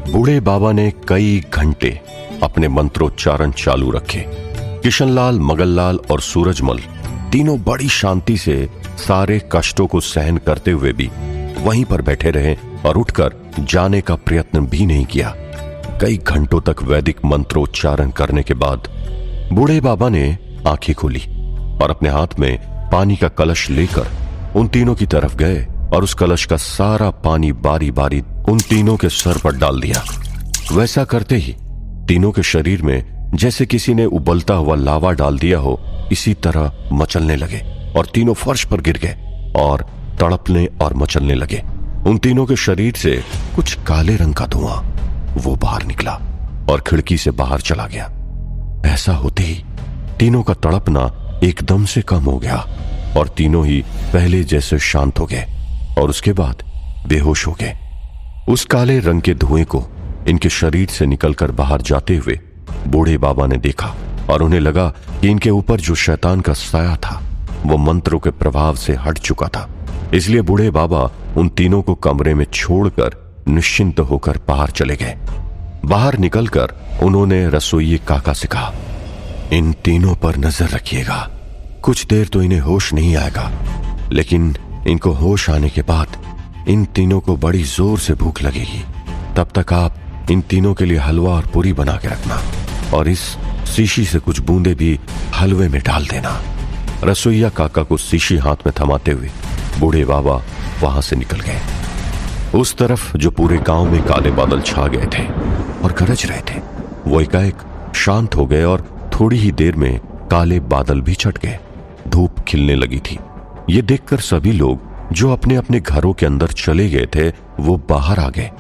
बूढ़े बाबा ने कई घंटे अपने मंत्रोच्चारण चालू रखे। किशनलाल, मगनलाल और सूरजमल तीनों बड़ी शांति से सारे कष्टों को सहन करते हुए भी वहीं पर बैठे रहे और उठकर जाने का प्रयत्न भी नहीं किया। कई घंटों तक वैदिक मंत्रोच्चारण करने के बाद बूढ़े बाबा ने आंखें खोली और अपने हाथ में पानी का कलश लेकर उन तीनों की तरफ गए और उस कलश का सारा पानी बारी बारी उन तीनों के सर पर डाल दिया। वैसा करते ही तीनों के शरीर में जैसे किसी ने उबलता हुआ लावा डाल दिया हो, इसी तरह मचलने लगे और तीनों फर्श पर गिर गए और तड़पने और मचलने लगे। उन तीनों के शरीर से कुछ काले रंग का धुआं वो बाहर निकला और खिड़की से बाहर चला गया। ऐसा होते ही तीनों का तड़पना एकदम से कम हो गया और तीनों ही पहले जैसे शांत हो गए और उसके बाद बेहोश हो गए। उस काले रंग के धुएं को इनके शरीर से निकलकर बाहर जाते हुए बूढ़े बाबा ने देखा और उन्हें लगा कि इनके ऊपर जो शैतान का साया था वो मंत्रों के प्रभाव से हट चुका था। इसलिए बूढ़े बाबा उन तीनों को कमरे में छोड़कर निश्चिंत होकर बाहर चले गए। बाहर निकलकर उन्होंने रसोइये काका से कहा, इन तीनों पर नजर रखिएगा। कुछ देर तो इन्हें होश नहीं आएगा, लेकिन इनको होश आने के बाद इन तीनों को बड़ी जोर से भूख लगेगी। तब तक आप इन तीनों के लिए हलवा और पूरी बना के रखना और इस शीशी से कुछ बूंदे भी हलवे में डाल देना। रसोइया काका को शीशी हाथ में थमाते हुए बूढ़े बाबा वहां से निकल गए। उस तरफ जो पूरे गांव में काले बादल छा गए थे और गरज रहे थे, वो एकाएक शांत हो गए और थोड़ी ही देर में काले बादल भी छट गए। धूप खिलने लगी थी। ये देखकर सभी लोग जो अपने अपने घरों के अंदर चले गए थे वो बाहर आ गए।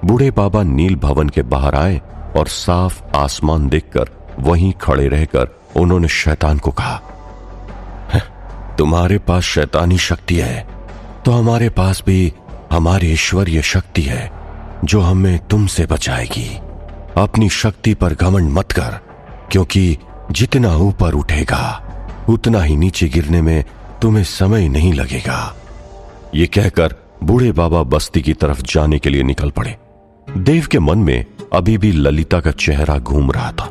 बूढ़े बाबा नील भवन के बाहर आए और साफ आसमान देखकर वहीं खड़े रहकर उन्होंने शैतान को कहा, तुम्हारे पास शैतानी शक्ति है तो हमारे पास भी हमारी ईश्वरीय शक्ति है जो हमें तुमसे बचाएगी। अपनी शक्ति पर घमंड मत कर, क्योंकि जितना ऊपर उठेगा उतना ही नीचे गिरने में तुम्हें समय नहीं लगेगा। ये कहकर बूढ़े बाबा बस्ती की तरफ जाने के लिए निकल पड़े। देव के मन में अभी भी ललिता का चेहरा घूम रहा था।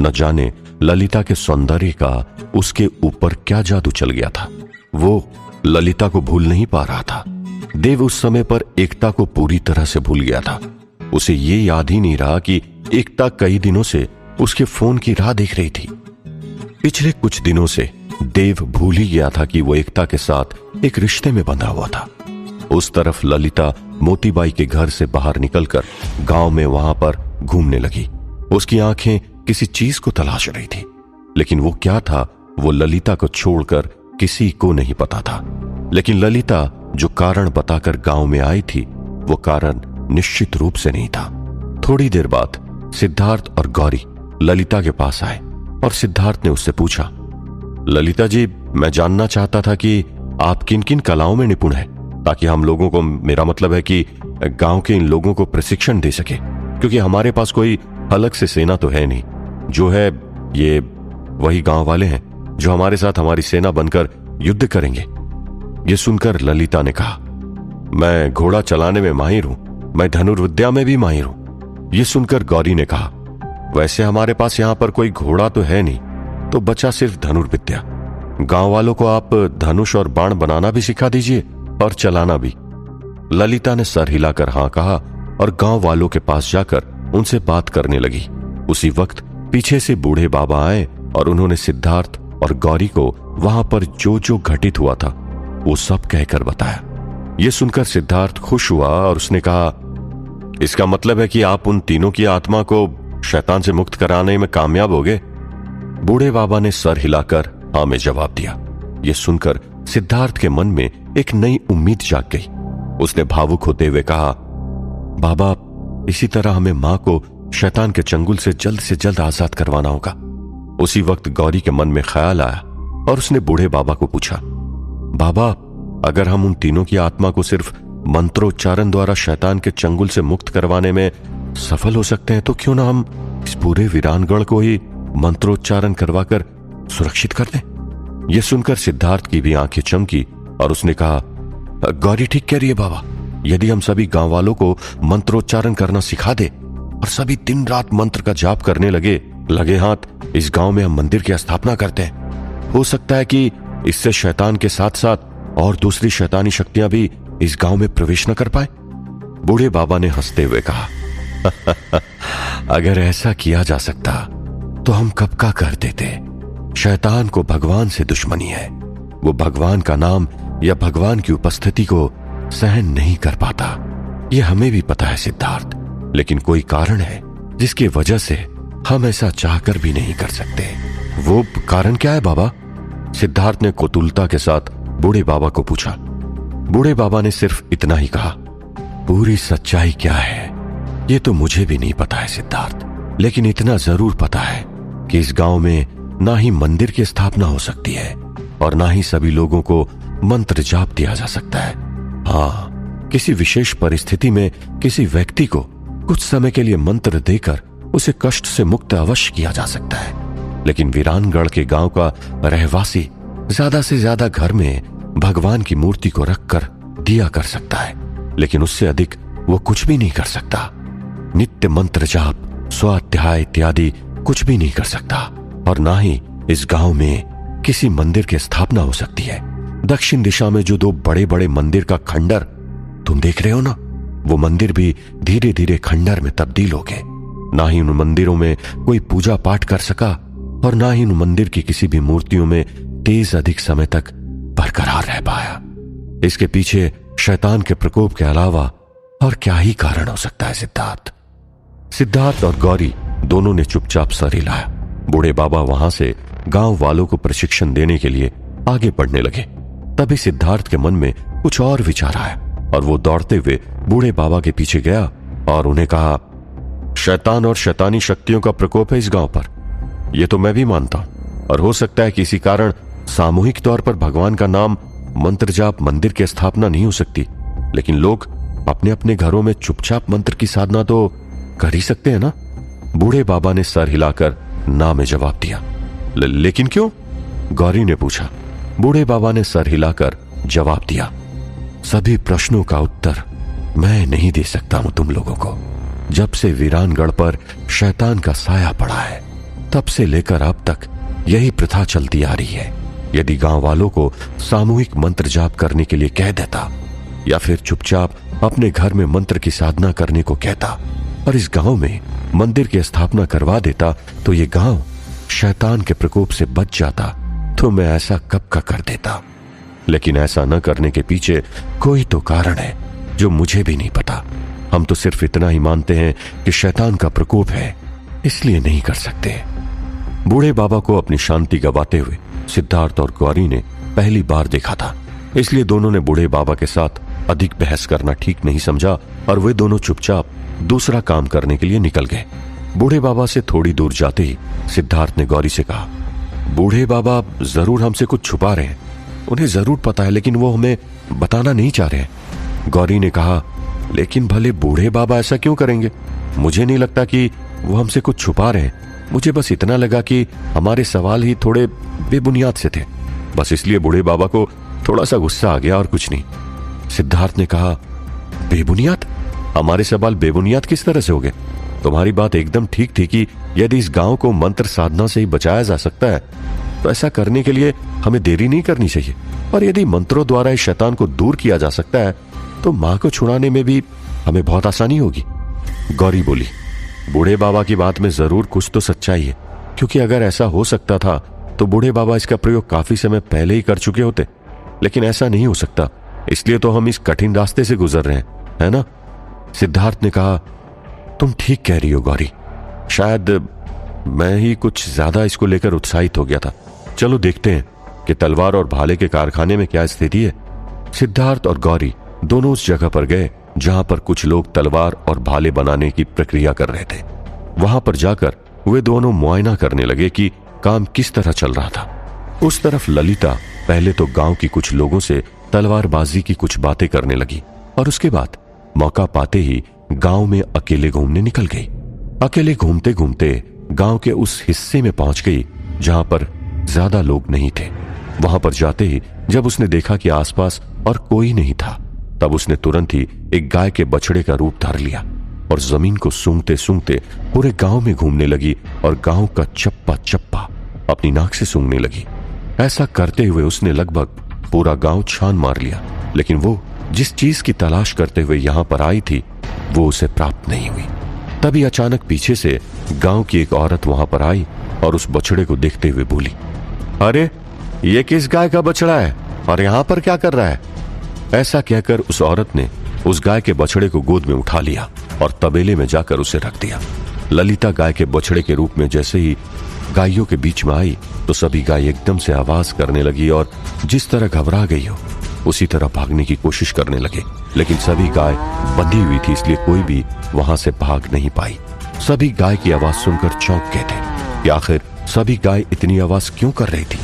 न जाने ललिता के सौंदर्य का उसके ऊपर क्या जादू चल गया था। वो ललिता को भूल नहीं पा रहा था। देव उस समय पर एकता को पूरी तरह से भूल गया था। उसे ये याद ही नहीं रहा कि एकता कई दिनों से उसके फोन की राह देख रही थी। पिछले कुछ दिनों से देव भूल ही गया था कि वो एकता के साथ एक रिश्ते में बंधा हुआ था। उस तरफ ललिता मोतीबाई के घर से बाहर निकलकर गांव में वहां पर घूमने लगी। उसकी आंखें किसी चीज को तलाश रही थी, लेकिन वो क्या था वो ललिता को छोड़कर किसी को नहीं पता था। लेकिन ललिता जो कारण बताकर गांव में आई थी वो कारण निश्चित रूप से नहीं था। थोड़ी देर बाद सिद्धार्थ और गौरी ललिता के पास आए और सिद्धार्थ ने उससे पूछा, ललिता जी, मैं जानना चाहता था कि आप किन किन कलाओं में निपुण हैं, ताकि हम लोगों को, मेरा मतलब है कि गांव के इन लोगों को प्रशिक्षण दे सके, क्योंकि हमारे पास कोई अलग से सेना तो है नहीं। जो है ये वही गांव वाले हैं जो हमारे साथ हमारी सेना बनकर युद्ध करेंगे। ये सुनकर ललिता ने कहा, मैं घोड़ा चलाने में माहिर हूं, मैं धनुर्विद्या में भी माहिर हूं। ये सुनकर गौरी ने कहा, वैसे हमारे पास यहां पर कोई घोड़ा तो है नहीं, तो बचा सिर्फ धनुर्विद्या। गांव वालों को आप धनुष और बाण बनाना भी सिखा दीजिए और चलाना भी। ललिता ने सर हिलाकर हां कहा और गांव वालों के पास जाकर उनसे बात करने लगी। उसी वक्त पीछे से बूढ़े बाबा आए और उन्होंने सिद्धार्थ और गौरी को वहां पर जो जो घटित हुआ था वो सब कहकर बताया। ये सुनकर सिद्धार्थ खुश हुआ और उसने कहा, इसका मतलब है कि आप उन तीनों की आत्मा को शैतान से मुक्त कराने में कामयाब हो गए। बूढ़े बाबा ने सर हिलाकर हाँ में जवाब दिया। यह सुनकर सिद्धार्थ के मन में एक नई उम्मीद जाग गई। उसने भावुक होते हुए कहा, बाबा, इसी तरह हमें मां को शैतान के चंगुल से जल्द आजाद करवाना होगा। उसी वक्त गौरी के मन में ख्याल आया और उसने बूढ़े बाबा को पूछा, बाबा, अगर हम उन तीनों की आत्मा को सिर्फ मंत्रोच्चारण द्वारा शैतान के चंगुल से मुक्त करवाने में सफल हो सकते हैं, तो क्यों ना हम इस पूरे वीरानगढ़ को ही मंत्रोच्चारण करवाकर सुरक्षित कर दें। यह सुनकर सिद्धार्थ की भी आंखें चमकी और उसने कहा, गौरी ठीक कह रही है बाबा, यदि हम सभी गांव वालों को मंत्रोच्चारण करना सिखा दे और सभी दिन रात मंत्र का जाप करने लगे हाथ इस गांव में हम मंदिर की स्थापना करते हैं। हो सकता है कि इससे शैतान के साथ साथ और दूसरी शैतानी शक्तियां भी इस गांव में प्रवेश न कर पाए। बूढ़े बाबा ने हंसते हुए कहा, अगर ऐसा किया जा सकता तो हम कब का कर देते। शैतान को भगवान से दुश्मनी है। वो भगवान का नाम या भगवान की उपस्थिति को सहन नहीं कर पाता। ये हमें भी पता है सिद्धार्थ, लेकिन कोई कारण है जिसकी वजह से हम ऐसा चाहकर भी नहीं कर सकते। वो कारण क्या है बाबा? सिद्धार्थ ने कुतूहलता के साथ बूढ़े बाबा को पूछा। बूढ़े बाबा ने सिर्फ इतना ही कहा, पूरी सच्चाई क्या है ये तो मुझे भी नहीं पता है सिद्धार्थ, लेकिन इतना जरूर पता है कि इस गांव में ना ही मंदिर की स्थापना हो सकती है और ना ही सभी लोगों को मंत्र जाप दिया जा सकता है। हाँ, किसी विशेष परिस्थिति में किसी व्यक्ति को कुछ समय के लिए मंत्र देकर उसे कष्ट से मुक्त अवश्य किया जा सकता है, लेकिन वीरानगढ़ के गांव का रहवासी ज्यादा से ज्यादा घर में भगवान की मूर्ति को रखकर दिया कर सकता है, लेकिन उससे अधिक वो कुछ भी नहीं कर सकता। नित्य मंत्र जाप, स्वाध्याय इत्यादि कुछ भी नहीं कर सकता, और ना ही इस गांव में किसी मंदिर की स्थापना हो सकती है। दक्षिण दिशा में जो दो बड़े बड़े मंदिर का खंडर तुम देख रहे हो ना, वो मंदिर भी धीरे धीरे खंडर में तब्दील हो गए। ना ही उन मंदिरों में कोई पूजा पाठ कर सका और ना ही उन मंदिर की किसी भी मूर्तियों में तेज अधिक समय तक बरकरार रह पाया। इसके पीछे शैतान के प्रकोप के अलावा और क्या ही कारण हो सकता है सिद्धार्थ? सिद्धार्थ और गौरी दोनों ने चुपचाप सर हिलाया। बूढ़े बाबा वहां से गांव वालों को प्रशिक्षण देने के लिए आगे बढ़ने लगे। तभी सिद्धार्थ के मन में कुछ और विचार आया और वो दौड़ते हुए बूढ़े बाबा के पीछे गया और उन्हें कहा, शैतान और शैतानी शक्तियों का प्रकोप है इस गांव पर, यह तो मैं भी मानता हूं, और हो सकता है कि इसी कारण सामूहिक तौर पर भगवान का नाम, मंत्र जाप, मंदिर की स्थापना नहीं हो सकती, लेकिन लोग अपने अपने घरों में चुपचाप मंत्र की साधना तो कर ही सकते हैं ना। बूढ़े बाबा ने सर हिलाकर ना में जवाब दिया। लेकिन क्यों? गौरी ने पूछा। बूढ़े बाबा ने सर हिलाकर जवाब दिया, सभी प्रश्नों का उत्तर मैं नहीं दे सकता हूं तुम लोगों को। जब से वीरानगढ़ पर शैतान का साया पड़ा है, तब से लेकर अब तक यही प्रथा चलती आ रही है। यदि गांव वालों को सामूहिक मंत्र जाप करने के लिए कह देता या फिर चुपचाप अपने घर में मंत्र की साधना करने को कहता और इस गांव में मंदिर की स्थापना करवा देता, तो ये गांव शैतान के प्रकोप से बच जाता, तो मैं ऐसा कब का कर देता। लेकिन ऐसा न करने के पीछे कोई तो कारण है जो मुझे भी नहीं पता। हम तो सिर्फ इतना ही मानते हैं कि शैतान का प्रकोप है, इसलिए नहीं कर सकते। बूढ़े बाबा को अपनी शांति गवाते हुए सिद्धार्थ और गौरी ने पहली बार देखा था, इसलिए दोनों ने बूढ़े बाबा के साथ अधिक बहस करना ठीक नहीं समझा और वे दोनों चुपचाप दूसरा काम करने के लिए निकल गए। बूढ़े बाबा से थोड़ी दूर जाते ही सिद्धार्थ ने गौरी से कहा, बूढ़े बाबा जरूर हमसे कुछ छुपा रहे हैं, उन्हें जरूर पता है, लेकिन वो हमें बताना नहीं चाह रहे हैं। गौरी ने कहा, लेकिन भले बूढ़े बाबा ऐसा क्यों करेंगे? मुझे नहीं लगता कि वो हमसे कुछ छुपा रहे हैं। मुझे बस इतना लगा कि हमारे सवाल ही थोड़े बेबुनियाद से थे, बस इसलिए बूढ़े बाबा को थोड़ा सा गुस्सा आ गया और कुछ नहीं। सिद्धार्थ ने कहा, बेबुनियाद? हमारे सवाल बेबुनियाद किस तरह से हो गए? तुम्हारी बात एकदम ठीक थी कि यदि इस गांव को मंत्र साधना से ही बचाया जा सकता है, तो ऐसा करने के लिए हमें देरी नहीं करनी चाहिए, और यदि मंत्रों द्वारा इस शैतान को दूर किया जा सकता है, तो मां को छुड़ाने में भी हमें बहुत आसानी होगी। गौरी बोली, बूढ़े बाबा की बात में जरूर कुछ तो सच्चाई है, क्योंकि अगर ऐसा हो सकता था तो बूढ़े बाबा इसका प्रयोग काफी समय पहले ही कर चुके होते, लेकिन ऐसा नहीं हो सकता, इसलिए तो हम इस कठिन रास्ते से गुजर रहे हैं, है ना? सिद्धार्थ ने कहा, तुम ठीक कह रही हो गौरी, शायद मैं ही कुछ ज्यादा इसको लेकर उत्साहित हो गया था। चलो देखते हैं कि तलवार और भाले के कारखाने में क्या स्थिति है। सिद्धार्थ और गौरी दोनों उस जगह पर गए जहां पर कुछ लोग तलवार और भाले बनाने की प्रक्रिया कर रहे थे। वहां पर जाकर वे दोनों मुआयना करने लगे कि काम किस तरह चल रहा था। उस तरफ ललिता पहले तो गांव की कुछ लोगों से तलवारबाजी की कुछ बातें करने लगी और उसके बाद मौका पाते ही गांव में अकेले घूमने निकल गई। अकेले घूमते घूमते गांव के उस हिस्से में पहुंच गई जहां पर ज्यादा लोग नहीं थे। वहां पर जाते ही जब उसने देखा कि आसपास और कोई नहीं था, तब उसने तुरंत ही एक गाय के बछड़े का रूप धार लिया और जमीन को सूंघते सूंघते पूरे गांव में घूमने लगी और गांव का चप्पा चप्पा अपनी नाक से सूंघने लगी। ऐसा करते हुए उसने लगभग पूरा गांव छान मार लिया, लेकिन वो जिस चीज की तलाश करते हुए यहां पर आई थी वो उसे प्राप्त नहीं हुई। तभी अचानक पीछे से गांव की एक औरत वहां पर आई और उस बछड़े को देखते हुए बोली, अरे ये किस गाय का बछड़ा है और यहां पर क्या कर रहा है? ऐसा कहकर उस औरत ने उस गाय के बछड़े को गोद में उठा लिया और तबेले में जाकर उसे रख दिया। ललिता गाय के बछड़े के रूप में जैसे ही गायों के बीच में आई तो सभी गाय एकदम से आवाज करने लगी और जिस तरह घबरा गई हो उसी तरह भागने की कोशिश करने लगे, लेकिन सभी गाय बंधी हुई थी इसलिए कोई भी वहां से भाग नहीं पाई। सभी गाय की आवाज सुनकर चौंक गए थे कि आखिर सभी गाय इतनी आवाज क्यों कर रही थी।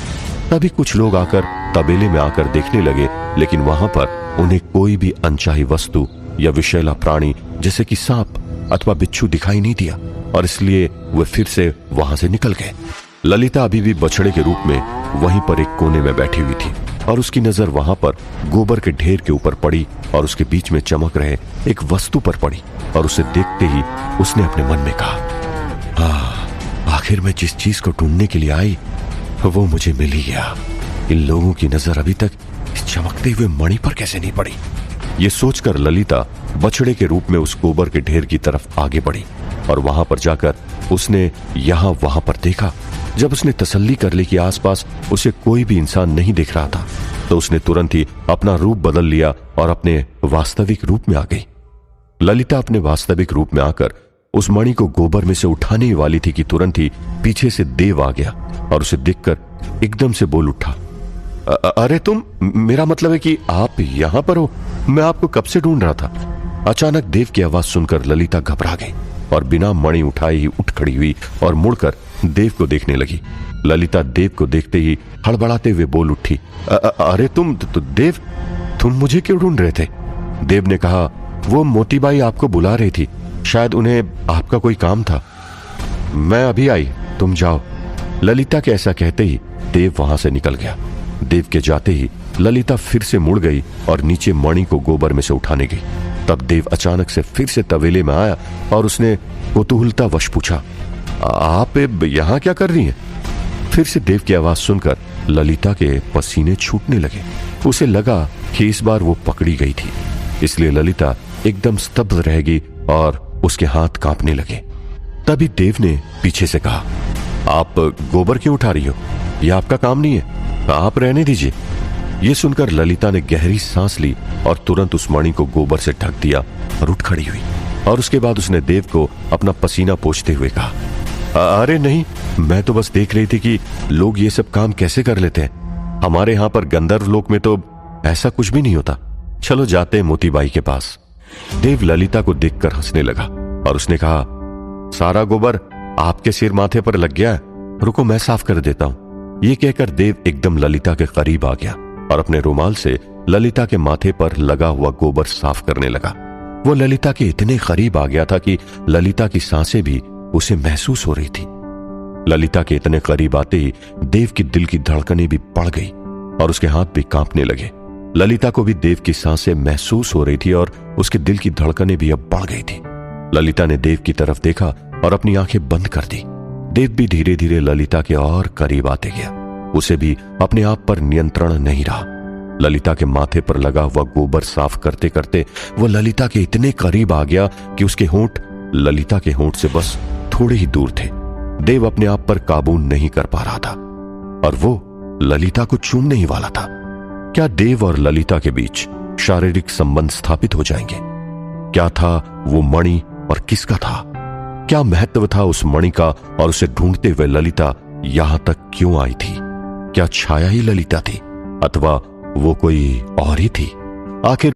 तभी कुछ लोग आकर तबेले में आकर देखने लगे, लेकिन वहां पर उन्हें कोई भी अनचाही वस्तु या विषैला प्राणी जैसे कि सांप अथवा बिच्छू दिखाई नहीं दिया और इसलिए वे फिर से वहां से निकल गए। ललिता अभी भी बछड़े के रूप में वहीं पर एक कोने में बैठी हुई थी और उसकी नजर वहां पर गोबर के ढेर के ऊपर पड़ी और उसके बीच में चमक रहे एक वस्तु पर पड़ी और उसे देखते ही उसने अपने मन में कहा, आखिर मैं जिस चीज को ढूंढने के लिए आई वो मुझे मिल ही गया। इन लोगों की नजर अभी तक इस चमकते हुए मणि पर कैसे नहीं पड़ी। ये सोचकर ललिता बछड़े के रूप में उस गोबर के ढेर की तरफ आगे बढ़ी और वहां पर जाकर उसने यहां वहां पर देखा। जब उसने तसल्ली कर ली कि आसपास उसे कोई भी इंसान नहीं दिख रहा था तो उसने तुरंत ही अपना रूप बदल लिया और अपने वास्तविक रूप में आ गई। ललिता अपने वास्तविक रूप में आकर उस मणि को गोबर में से उठाने वाली थी कि तुरंत ही पीछे से देव आ गया और उसे देखकर एकदम से बोल उठा, अरे तुम, मेरा मतलब है कि आप यहां पर हो, मैं आपको कब से ढूंढ रहा था। अचानक देव की आवाज सुनकर ललिता घबरा गई और बिना मणि उठाए ही उठ खड़ी हुई और मुड़कर देव को देखने लगी। ललिता देव को देखते ही हड़बड़ाते हुए बोल उठी, अरे तुम देव, तुम मुझे क्यों ढूंढ रहे थे? देव ने कहा, वो मोतीबाई आपको बुला रही थी, शायद उन्हें आपका कोई काम था। मैं अभी आई, तुम जाओ। ललिता के ऐसा कहते ही देव वहां से निकल गया। देव के जाते ही ललिता फिर से मुड़ गई और नीचे मणि को गोबर में से उठाने गई। तब देव अचानक से फिर से तबेले में आया और उसने कुतूहलतावश पूछा, आप यहां क्या कर रही हैं? फिर से देव की आवाज सुनकर ललिता के पसीने छूटने लगे। उसे लगा कि इस बार वो पकड़ी गई थी, इसलिए ललिता एकदम स्तब्ध रह गई और उसके हाथ कांपने लगे। तभी देव ने पीछे से कहा, आप गोबर क्यों उठा रही हो? यह आपका काम नहीं है, आप रहने दीजिए। यह सुनकर ललिता ने गहरी सांस ली और तुरंत उस मणि को गोबर से ढक दिया और उठ खड़ी हुई और उसके बाद उसने देव को अपना पसीना पोंछते हुए कहा, अरे नहीं, मैं तो बस देख रही थी कि लोग ये सब काम कैसे कर लेते हैं। हमारे यहां पर गंधर्व लोक में तो ऐसा कुछ भी नहीं होता। चलो जाते हैं मोतीबाई के पास। देव ललिता को देखकर हंसने लगा और उसने कहा, सारा गोबर आपके सिर माथे पर लग गया है, रुको मैं साफ कर देता हूं। ये कहकर देव एकदम ललिता के करीब आ गया और अपने रुमाल से ललिता के माथे पर लगा हुआ गोबर साफ करने लगा। वो ललिता के इतने करीब आ गया था कि ललिता की सांसें भी उसे महसूस हो रही थी। ललिता के इतने करीब आते ही देव की दिल की धड़कनें भी बढ़ गई और उसके हाथ भी कांपने लगे। ललिता को भी देव की सांसें महसूस हो रही थी और उसके दिल की धड़कनें भी अब बढ़ गई थी। ललिता ने देव की तरफ देखा और अपनी आंखें बंद कर दी। देव भी धीरे धीरे ललिता के और करीब आते गया। उसे भी अपने आप पर नियंत्रण नहीं रहा। ललिता के माथे पर लगा हुआ गोबर साफ करते करते वो ललिता के इतने करीब आ गया कि उसके होंठ ललिता के होंठ से बस थोड़े ही दूर थे। देव अपने आप पर काबू नहीं कर पा रहा था और वो ललिता को चूमने ही वाला था। क्या देव और ललिता के बीच शारीरिक संबंध स्थापित हो जाएंगे? क्या था वो मणि और किसका था? क्या महत्व था उस मणि का और उसे ढूंढते हुए ललिता यहां तक क्यों आई थी? क्या छाया ही ललिता थी अथवा वो कोई और ही थी? आखिर